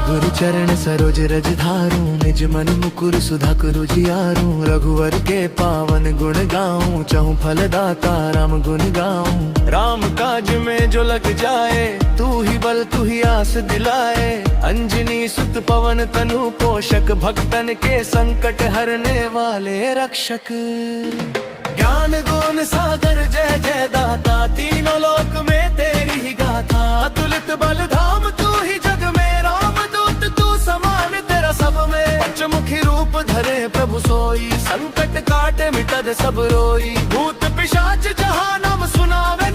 गुरु चरण सरोज रज धारूं, निज मन मुकुर सुधाकर उजियारूं। रघुवर के पावन गुण गाऊं, चहु फल दाता राम गुण गाऊं। राम काज में जो लग जाए, तू ही बल तू ही आस दिलाए। अंजनी सुत पवन तनु पोषक, भक्तन के संकट हरने वाले रक्षक। ज्ञान गुण सागर जय जय दाता, तीनों लोक में तेरी ही गाथा। अतुलित बल धाम तू ही जग में, राम दूत तू समान तेरा सब में। पंचमुखी रूप धरे प्रभु सोई, संकट काटे मिटत सब रोई। भूत पिशाच जहाँ नाम सुनावे,